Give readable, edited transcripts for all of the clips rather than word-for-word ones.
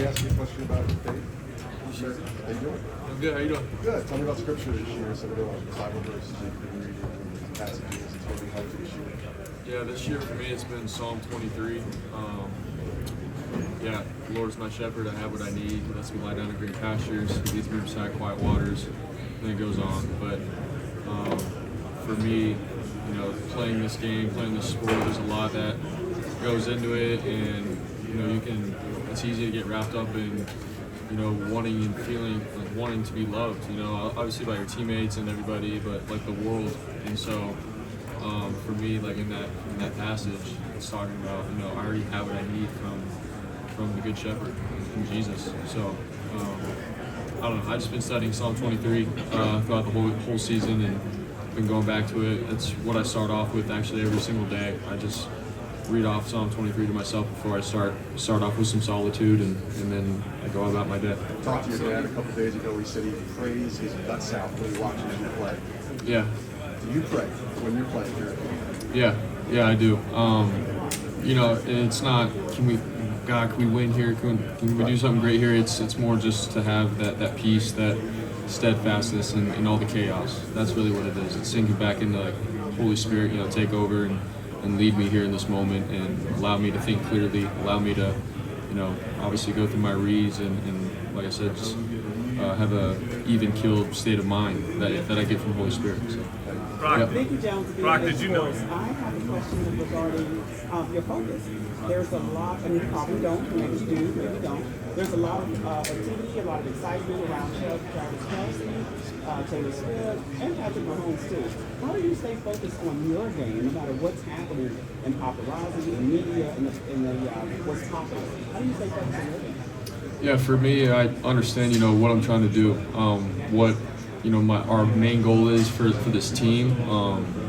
me ask you a question about your faith. How you doing? I'm good. How you doing? Good. Tell me about Scripture this year. Some of the Bible verses you've been reading, passages, and tell me how you this year. Yeah, this year for me it's been Psalm 23. Yeah, the Lord's my shepherd. I have what I need. He lets me lie down in green pastures. He leads me beside quiet waters. And it goes on. But for me, you know, playing this game, playing this sport, there's a lot that goes into it, and you know, it's easy to get wrapped up in, you know, wanting and feeling like wanting to be loved, you know, obviously by your teammates and everybody, but like the world. And so for me, like in that passage, it's talking about, you know, I already have what I need from the Good Shepherd, from Jesus. So I don't know, I've just been studying Psalm 23 throughout the whole season, and been going back to it. It's what I start off with actually every single day. I just read off Psalm 23 to myself before I start off with some solitude, and then I go about my day. I talked to your dad a couple days ago. He said he prays his guts out when he watches you play. Yeah. Do you pray when you're playing here? Yeah, I do. You know, it's not, can we win here? Can we do something great here? It's more just to have that peace, that steadfastness in all the chaos. That's really what it is. It's sinking back into like Holy Spirit, you know, take over and lead me here in this moment, and allow me to think clearly, allow me to, you know, obviously go through my reads, and like I said, just have a even-keeled state of mind that I get from Holy Spirit. So. Brock, thank you, John, for being Brock, did you know? I have a question regarding your focus. There's a lot, and you probably don't, maybe you do, maybe you don't. There's a lot of activity, a lot of excitement around Travis Kelce, Taylor Swift, and Patrick Mahomes too. How do you stay focused on your game, no matter what's happening in paparazzi, in media, in what's popular? How do you stay focused on your game? Yeah, for me, I understand, you know, what I'm trying to do, what, you know, our main goal is for this team,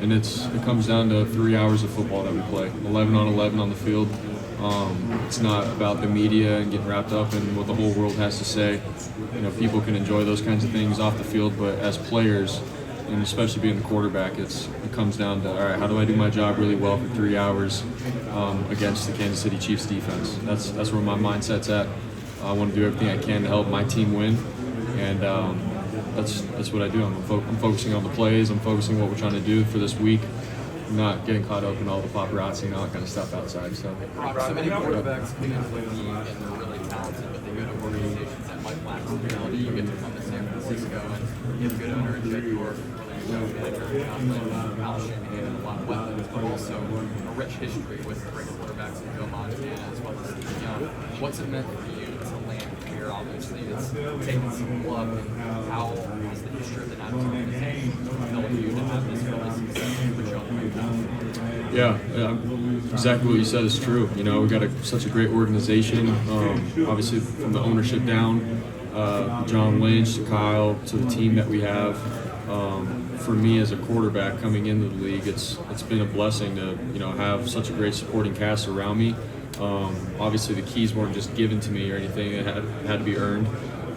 and it comes down to 3 hours of football that we play, 11 on 11 on the field. It's not about the media and getting wrapped up in what the whole world has to say. You know, people can enjoy those kinds of things off the field, but as players, and especially being the quarterback, it comes down to, all right, how do I do my job really well for 3 hours against the Kansas City Chiefs defense? That's where my mindset's at. I want to do everything I can to help my team win, and that's what I do. I'm focusing on the plays. I'm focusing on what we're trying to do for this week. I'm not getting caught up in all the paparazzi and all that kind of stuff outside. So many quarterbacks come into the league and they're really talented, but they go to organizations that might lack stability. You get to come to San Francisco and you have a good owner in Jed York, really manager, Al Shanahan, and a lot of weapons, but also a rich history with great quarterbacks in Joe Montana as well as Steve Young. What's it meant for you to land here? Obviously, it's taken some luck, and how has the history of the Niners organization propelled you to have this really successful put you on the right path? Yeah, exactly what you said is true. You know, we got such a great organization. Obviously, from the ownership down, John Lynch to Kyle to the team that we have. For me as a quarterback coming into the league, it's been a blessing to, you know, have such a great supporting cast around me. Obviously, the keys weren't just given to me or anything; it had to be earned.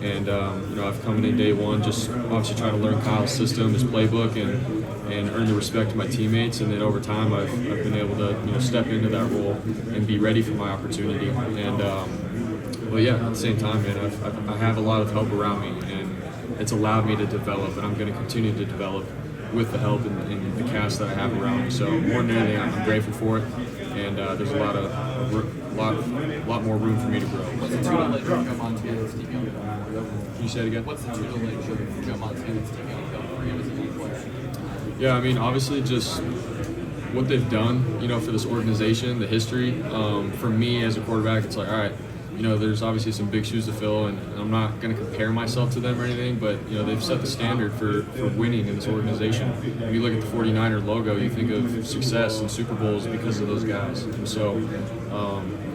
And you know, I've come in day one, just obviously trying to learn Kyle's system, his playbook, and earn the respect of my teammates. And then over time, I've been able to, you know, step into that role and be ready for my opportunity. And but yeah, at the same time, man, I have a lot of help around me, and it's allowed me to develop, and I'm going to continue to develop with the help and the cast that I have around me. So more than anything, I'm grateful for it, and there's a lot more room for me to grow. What's the tutelage of Joe Montana and Steve Young? Can you say it again? What's the tutelage of Joe Montana and Steve Young for you as a team player? Yeah, I mean, obviously just what they've done, you know, for this organization, the history. For me as a quarterback, it's like, all right, you know, there's obviously some big shoes to fill, and I'm not going to compare myself to them or anything, but, you know, they've set the standard for winning in this organization. When you look at the 49er logo, you think of success and Super Bowls because of those guys. And so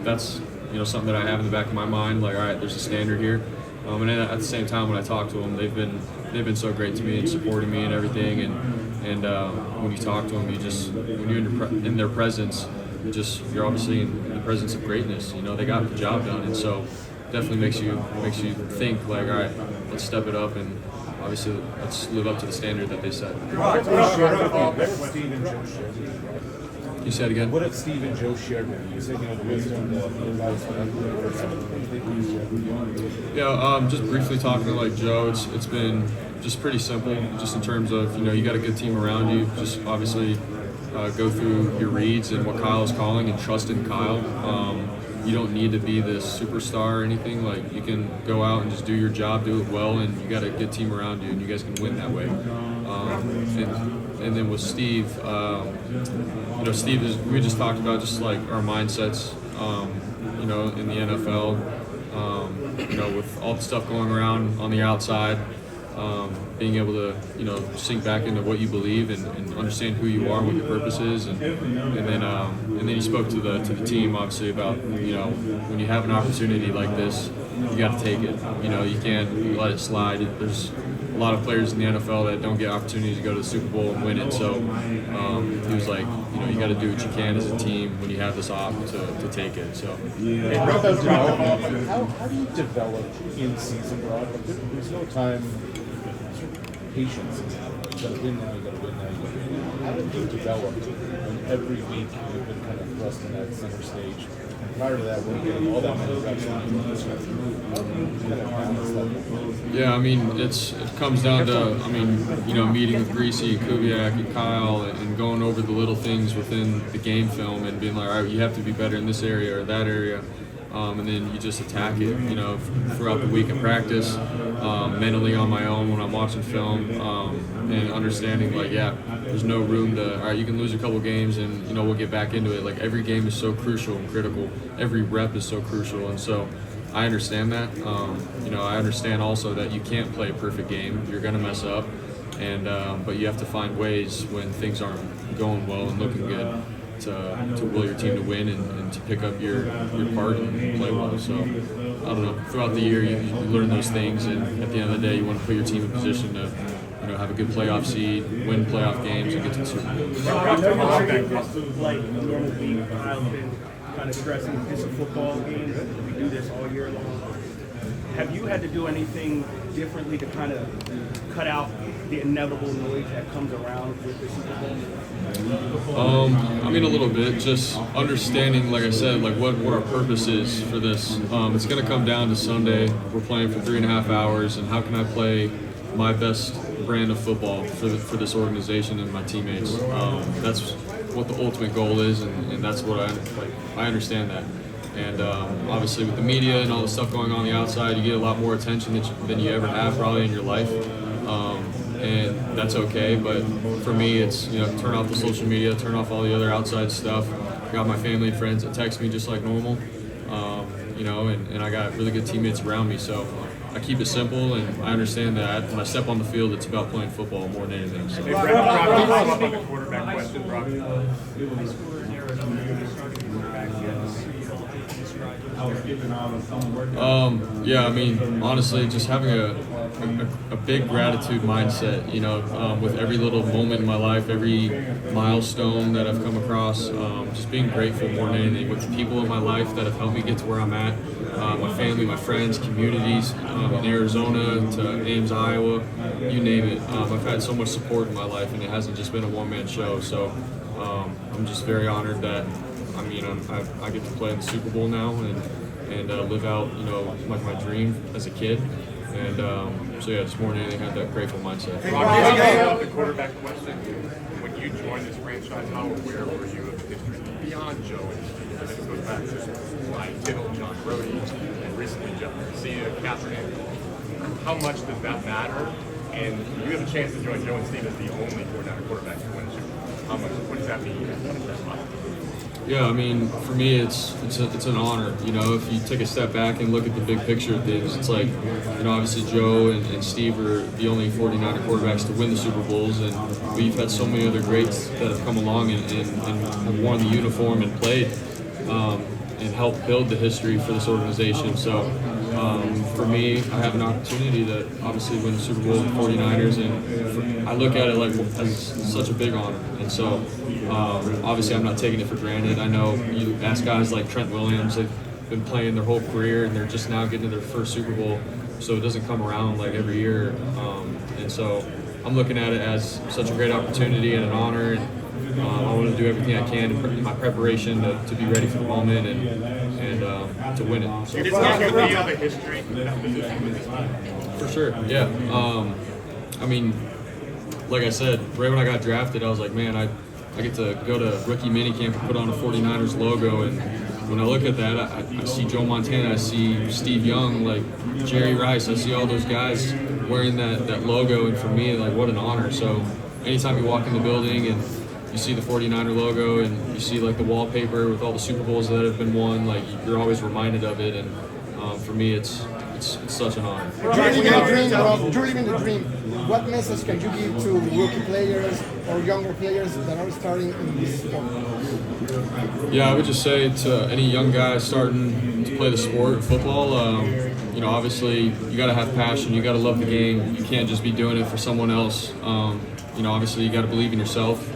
that's, you know, something that I have in the back of my mind, like, all right, there's a standard here. And then at the same time, when I talk to them, they've been so great to me and supporting me and everything. And when you talk to them, when you're in their presence, you're obviously in the presence of greatness. You know, they got the job done, and so definitely makes you think like, all right, let's step it up, and obviously let's live up to the standard that they set. You said again? What have Steve and Joe shared with you? You said, the wisdom, the advice, what are some of the things they've shared with you? Yeah, just briefly talking to like Joe, it's been just pretty simple, just in terms of you got a good team around you. Just obviously go through your reads and what Kyle is calling and trust in Kyle. You don't need to be this superstar or anything. Like you can go out and just do your job, do it well, and you got a good team around you, and you guys can win that way. And then with Steve, Steve we just talked about just like our mindsets, in the NFL, with all the stuff going around on the outside, being able to, sink back into what you believe and understand who you are, what your purpose is, and then he spoke to the team obviously about, when you have an opportunity like this, you got to take it. You can't let it slide. There's a lot of players in the NFL that don't get opportunities to go to the Super Bowl and win it. So he was like, you got to do what you can as a team when you have this op to take it. So Yeah. How about development? How do you develop in season, bro? Like, there's no time. Patience. You gotta win now. You gotta win now. You gotta win now. How do you develop when every week you've been kind of thrust in that center stage? And prior to that, we're getting all that many reps. How do you kind of balance that? yeah, I mean, it comes down to meeting with Greasy, Kubiak, and Kyle, and going over the little things within the game film and being like, all right, you have to be better in this area or that area. And then you just attack it, throughout the week in practice, mentally on my own when I'm watching film, and understanding there's no room to, all right, you can lose a couple games and, we'll get back into it. Like every game is so crucial and critical. Every rep is so crucial. And so I understand that. I understand also that you can't play a perfect game. You're going to mess up. But you have to find ways when things aren't going well and looking good to will your team to win and to pick up your part and play well. So I don't know. Throughout the year, you learn those things, and at the end of the day, you want to put your team in position to have a good playoff seed, win playoff games, and get to the Super Bowl. I know like normal week, I've been kind of stressing it's a football game. We do this all year long. Have you had to do anything differently to kind of cut out the inevitable noise that comes around with the Super Bowl? A little bit. Just understanding, like I said, like what our purpose is for this. It's going to come down to Sunday. We're playing for 3.5 hours, and how can I play my best brand of football for this organization and my teammates? That's what the ultimate goal is, and that's what I understand that. And obviously with the media and all the stuff going on the outside, you get a lot more attention than you ever have probably in your life. And that's okay, but for me it's, turn off the social media, turn off all the other outside stuff. I got my family and friends that text me just like normal, and I got really good teammates around me, so I keep it simple, and I understand that when I step on the field, it's about playing football more than anything. So. Hey, Brett, follow up on the quarterback question, Brock. Honestly, just having a big gratitude mindset, with every little moment in my life, every milestone that I've come across, just being grateful more than anything with the people in my life that have helped me get to where I'm at, my family, my friends, communities, in Arizona to Ames, Iowa, you name it. I've had so much support in my life, and it hasn't just been a one-man show, so I'm just very honored that I get to play in the Super Bowl now and live out, like my dream as a kid. And just more than anything, have that grateful mindset. Brock, the quarterback question. When you joined this franchise, how aware were you of the history beyond Joe and Steve? And it goes back to Ryan Kittle, John Brody, and recently Garcia, Kaepernick. How much does that matter? And you have a chance to join Joe and Steve as the only quarterback to win a Super Bowl. How much? What does that mean? What does that mean? Yeah, for me, it's an honor. If you take a step back and look at the big picture of things, it's like, obviously Joe and Steve are the only 49er quarterbacks to win the Super Bowls, and we've had so many other greats that have come along and have worn the uniform and played and helped build the history for this organization. So for me, I have an opportunity to obviously win the Super Bowl with the 49ers, and I look at it like as such a big honor. And so obviously I'm not taking it for granted. I know you ask guys like Trent Williams, they've been playing their whole career and they're just now getting to their first Super Bowl, so it doesn't come around like every year. And so I'm looking at it as such a great opportunity and an honor. And I want to do everything I can in my preparation to be ready for the moment and to win it. So, It's not going to be of a history in that position. for sure, yeah. I mean, like I said, right when I got drafted, I was like, man, I get to go to rookie minicamp and put on a 49ers logo, and when I look at that, I see Joe Montana, I see Steve Young, like Jerry Rice, I see all those guys wearing that logo, and for me, like, what an honor. So anytime you walk in the building and you see the 49er logo and you see like the wallpaper with all the Super Bowls that have been won, like you're always reminded of it, and for me, it's such an honor. You're living the dream, bro. You're living the dream. What message can you give to rookie players or younger players that are starting in this sport? Yeah, I would just say to any young guy starting to play the sport, football, you know, obviously you got to have passion, you got to love the game. You can't just be doing it for someone else. You know, obviously you got to believe in yourself,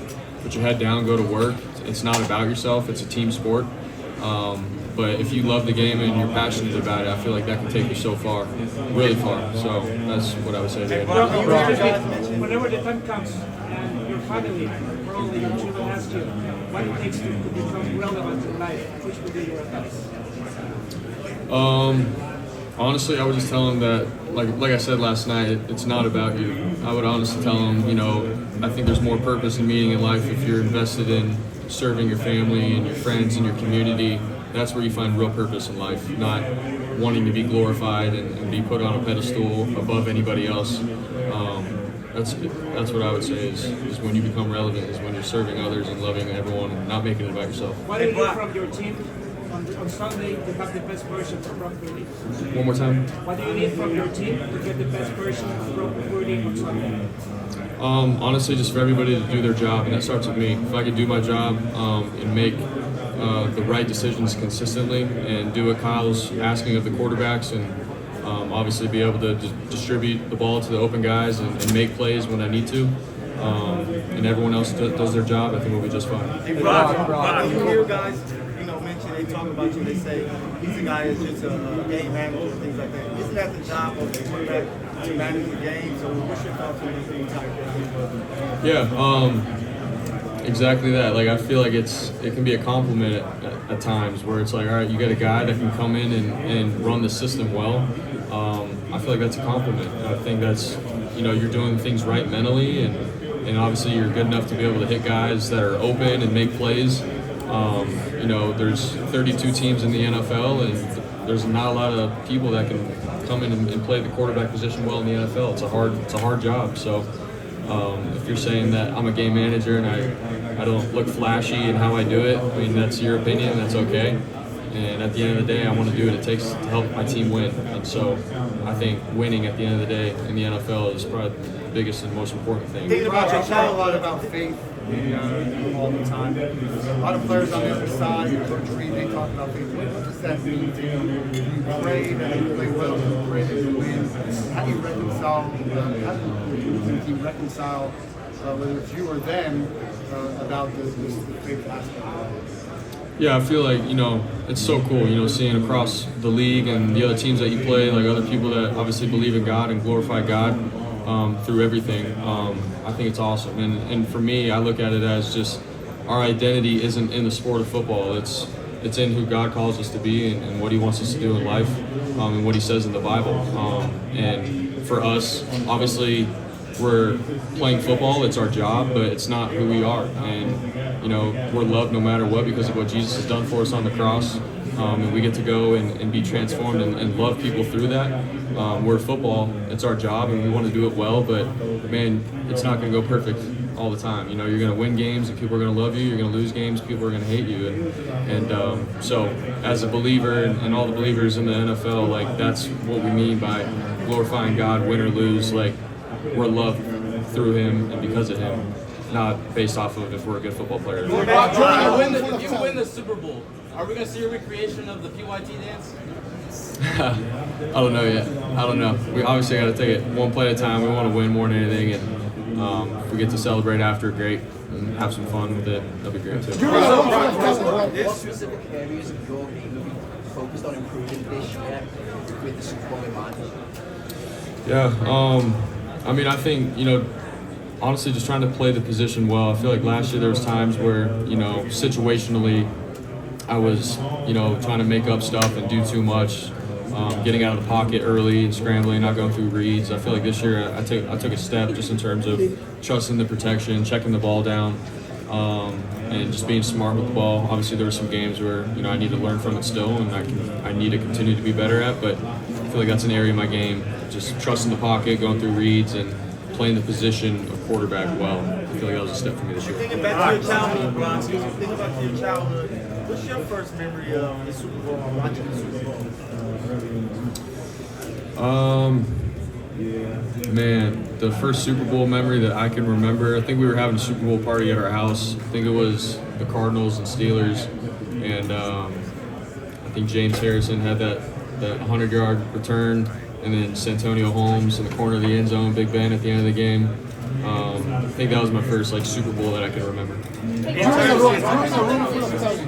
put your head down, go to work. It's not about yourself, it's a team sport. But if you love the game and you're passionate about it, I feel like that can take you so far, really far. So that's what I would say to you. Whenever the time comes and your family, probably your children ask you what it takes to become relevant in life, which would be your advice? Honestly, I would just tell them that, like I said last night, it's not about you. I would honestly tell them, you know, I think there's more purpose and meaning in life if you're invested in serving your family and your friends and your community. That's where you find real purpose in life, not wanting to be glorified and be put on a pedestal above anybody else. That's what I would say is when you become relevant, is when you're serving others and loving everyone and not making it about yourself. What do you need from your team on Sunday to have the best version of Purdy? One more time. What do you need from your team to get the best version of Purdy on Sunday? Honestly, just for everybody to do their job, and that starts with me. If I could do my job and make the right decisions consistently and do what Kyle's asking of the quarterbacks, and obviously be able to distribute the ball to the open guys and make plays when I need to, and everyone else does their job, I think we'll be just fine. Hey, Rob, you hear guys, you know, mention, they talk about you, they say he's a guy that's just a game manager and things like that. Isn't that the job of the quarterback to manage the game? So what's your thoughts on anything type of thing? Yeah, exactly that. Like, I feel like it can be a compliment at times where it's like, all right, you got a guy that can come in and run the system well. I feel like that's a compliment. I think that's, you know, you're doing things right mentally, and obviously you're good enough to be able to hit guys that are open and make plays. You know, there's 32 teams in the NFL, and there's not a lot of people that can come in and play the quarterback position well in the NFL. It's a hard job. So if you're saying that I'm a game manager and I don't look flashy in how I do it, I mean, that's your opinion. That's okay. And at the end of the day, I want to do what it takes to help my team win. And so I think winning at the end of the day in the NFL is probably the biggest and most important thing. Thinking about you talk a lot about faith all the time. A lot of players on the other side, Coach Reed, they talk about faith. What does that mean to you? You pray that you play well, you pray that you win. How do you reconcile, whether it's you or them, about the faith aspect of it? Yeah, I feel like, you know, it's so cool, you know, seeing across the league and the other teams that you play, like other people that obviously believe in God and glorify God through everything. I think it's awesome. And for me, I look at it as just our identity isn't in the sport of football. It's in who God calls us to be and what he wants us to do in life and what he says in the Bible. And for us, obviously, we're playing football, it's our job, but it's not who we are. And, you know, we're loved no matter what because of what Jesus has done for us on the cross. And we get to go and be transformed and love people through that. We're football, it's our job, and we want to do it well, but, man, it's not going to go perfect all the time. You know, you're going to win games and people are going to love you. You're going to lose games, people are going to hate you. And so as a believer and all the believers in the NFL, like, that's what we mean by glorifying God, win or lose. Like, we're loved through him and because of him, not based off of if we're a good football player. If you win the Super Bowl, are we going to see a recreation of the PYT dance? I don't know yet. I don't know. We obviously got to take it one play at a time. We want to win more than anything, and if we get to celebrate after, great, and have some fun with it, that'd be great too. What specific areas of your game will be focused on improving this year with the Super Bowl in mind? Yeah, I mean, I think, you know, honestly, just trying to play the position well. I feel like last year there was times where, you know, situationally, I was, you know, trying to make up stuff and do too much, getting out of the pocket early and scrambling, not going through reads. I feel like this year I took a step just in terms of trusting the protection, checking the ball down, and just being smart with the ball. Obviously, there were some games where, you know, I need to learn from it still, and I need to continue to be better at. But I feel like that's an area of my game, just trusting the pocket, going through reads, and playing the position of quarterback well. I feel like that was a step for me this year. Thinking back to your childhood, Bron, thinking about your childhood, what's your first memory of the Super Bowl or watching the Super Bowl? Man, the first Super Bowl memory that I can remember, I think we were having a Super Bowl party at our house. I think it was the Cardinals and Steelers, and I think James Harrison had that 100-yard return, and then Santonio Holmes in the corner of the end zone, Big Ben at the end of the game. I think that was my first Super Boll that I can remember. You're in a room full of Italians.